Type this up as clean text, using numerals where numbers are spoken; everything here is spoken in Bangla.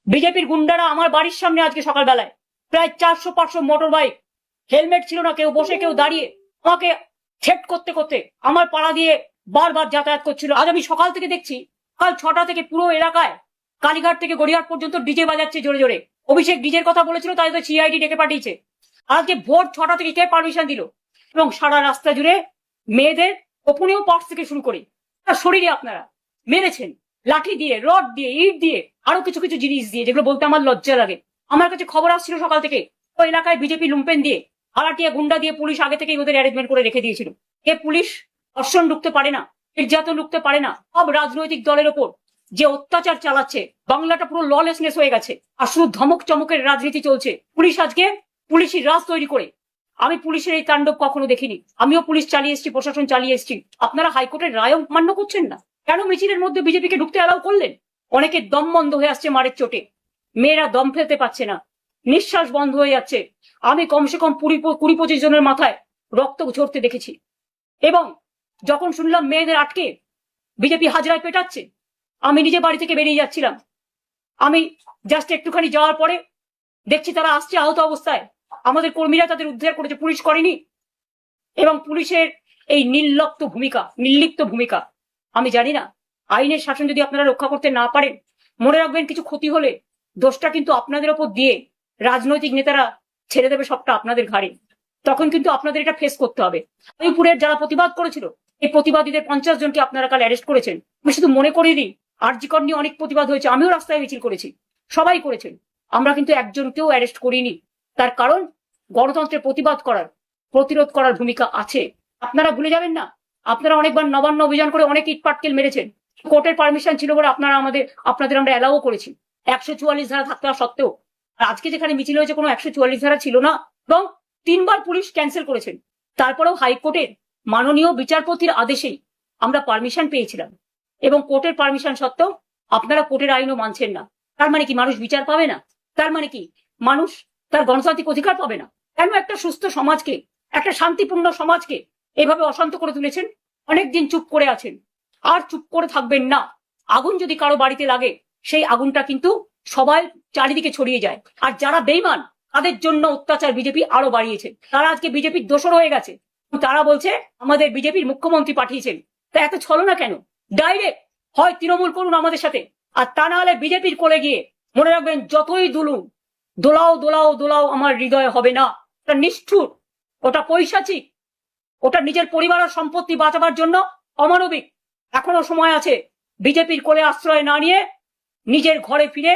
বিজেপির গুন্ডারা আমার বাড়ির সামনে আজকে সকালবেলায় প্রায় 400-500 মোটর বাইক, হেলমেট ছিল না, কেউ বসে কেউ দাঁড়িয়ে আমাকে থ্রেট করতে করতে আমার পাড়া দিয়ে বারবার যাতায়াত করছিল। আজ আমি সকাল থেকে দেখছি কাল 6টা থেকে পুরো এলাকায় কালীঘাট থেকে গড়িয়াহাট পর্যন্ত ডিজে বাজাচ্ছে জোরে জোরে। অভিষেক ডিজের কথা বলেছিল, তাই তো সিআইডি ডেকে পাঠিয়েছে। আজকে ভোর 6টা থেকে কে পারমিশন দিল? এবং সারা রাস্তা জুড়ে মেয়েদের গোপনীয় পার্টস থেকে শুরু করে শরীরে আপনারা মেরেছেন, লাঠি দিয়ে, রড দিয়ে, ইট দিয়ে, আরো কিছু কিছু জিনিস দিয়ে, যেগুলো বলতে আমার লজ্জা লাগে। আমার কাছে খবর আসছিল সকাল থেকে ওই এলাকায় বিজেপি লুম্পেন দিয়ে, হালাটিয়া গুন্ডা দিয়ে পুলিশ আগে থেকেই ওদের অ্যারেঞ্জমেন্ট করে রেখে দিয়েছিল। এ পুলিশ ধর্ষণ রুখতে পারে না, নির্যাতন রুখতে পারে না। সব রাজনৈতিক দলের ওপর যে অত্যাচার চালাচ্ছে, বাংলাটা পুরো ললেসনেস হয়ে গেছে আর শুধু ধমক চমকের রাজনীতি চলছে। পুলিশ আজকে পুলিশি রাজ তৈরি করে, আমি পুলিশের এই তাণ্ডব কখনো দেখিনি। আমিও পুলিশ চালিয়ে এসেছি, প্রশাসন চালিয়ে এসেছি। আপনারা হাইকোর্টের রায় মান্য করছেন না কেন? মিছিলের মধ্যে বিজেপিকে ঢুকতে অ্যালাউ করলেন। অনেকের দম বন্ধ হয়ে আসছে মারের চোটে, মেয়েরা দম ফেলতে পারছে না, নিঃশ্বাস বন্ধ হয়ে যাচ্ছে। আমি কমসে কম 20-25 জনের মাথায় রক্ত ঝরতে দেখেছি। এবং যখন শুনলাম মেয়েদের আটকে বিজেপি হাজরায় পেটাচ্ছে, আমি নিজে বাড়ি থেকে বেরিয়ে যাচ্ছিলাম। আমি জাস্ট একটুখানি যাওয়ার পরে দেখছি তারা আসছে আহত অবস্থায়। আমাদের কর্মীরা তাদের উদ্ধার করেছে, পুলিশ করেনি। এবং পুলিশের এই নির্লিপ্ত ভূমিকা, আমি জানি না আইনের শাসন যদি আপনারা রক্ষা করতে না পারেন, মনে রাখবেন কিছু ক্ষতি হলে দোষটা কিন্তু আপনাদের ওপর দিয়ে রাজনৈতিক নেতারা ছেড়ে দেবে সবটা আপনাদের ঘাড়ে। তখন কিন্তু আপনাদের এটা ফেস করতে হবে। মণিপুরের যারা প্রতিবাদ করেছিল, এই প্রতিবাদীদের 50 জনকে আপনারা কাল অ্যারেস্ট করেছেন। আমি শুধু মনে করিয়ে দিই, আরজি কর নিয়ে অনেক প্রতিবাদ হয়েছে, আমিও রাস্তায় মিছিল করেছি, সবাই করেছেন। আমরা কিন্তু একজনকেও অ্যারেস্ট করিনি। তার কারণ গণতন্ত্রের প্রতিবাদ করার, প্রতিরোধ করার ভূমিকা আছে। আপনারা ভুলে যাবেন না, আপনারা অনেকবার নবান্ন অভিযান করে অনেক ইট পাটকেল মেরেছেন। কোর্টের পারমিশন ছিল বলে আপনাদের আমরা অ্যালাও করেছি 144 ধারা থাকতে সত্ত্বেও। আর আজকে যেখানে মিছিল হয়েছে কোনো 144 ধারা ছিল না, এবং 3বার পুলিশ ক্যান্সেল করেছেন। তারপরেও হাইকোর্টের মাননীয় বিচারপতির আদেশেই আমরা পারমিশন পেয়েছিলাম, এবং কোর্টের পারমিশন সত্ত্বেও আপনারা কোর্টের আইনও মানছেন না। তার মানে কি মানুষ বিচার পাবে না? তার মানে কি মানুষ তার গণতান্ত্রিক অধিকার পাবে না? কেন একটা সুস্থ সমাজকে, একটা শান্তিপূর্ণ সমাজকে এভাবে অশান্ত করে তুলেছেন? অনেকদিন চুপ করে আছেন, আর চুপ করে থাকবেন না। আগুন যদি কারো বাড়িতে লাগে, সেই আগুনটা কিন্তু সবাই চারিদিকে ছড়িয়ে যায়। আর যারা বেঈমান, তাদের জন্য অত্যাচার বিজেপি আরো বাড়িয়েছে। তারা আজকে বিজেপির দোসর হয়ে গেছে। তারা বলছে আমাদের বিজেপির মুখ্যমন্ত্রী পাঠিয়েছেন। তা এত ছলনা কেন? ডাইরেক্ট হয় তৃণমূল করুন আমাদের সাথে, আর তা না হলে বিজেপির কোলে গিয়ে মনে রাখবেন যতই দুলুন, দোলাও দোলাও দোলাও আমার হৃদয় হবে না। ওটা নিষ্ঠুর, ওটা পৈশাচিক, ওটা নিজের পরিবার আর সম্পত্তি বাঁচাবার জন্য অমানবিক। এখনো সময় আছে। বিজেপির কোলে আশ্রয় না নিয়ে নিজের ঘরে ফিরে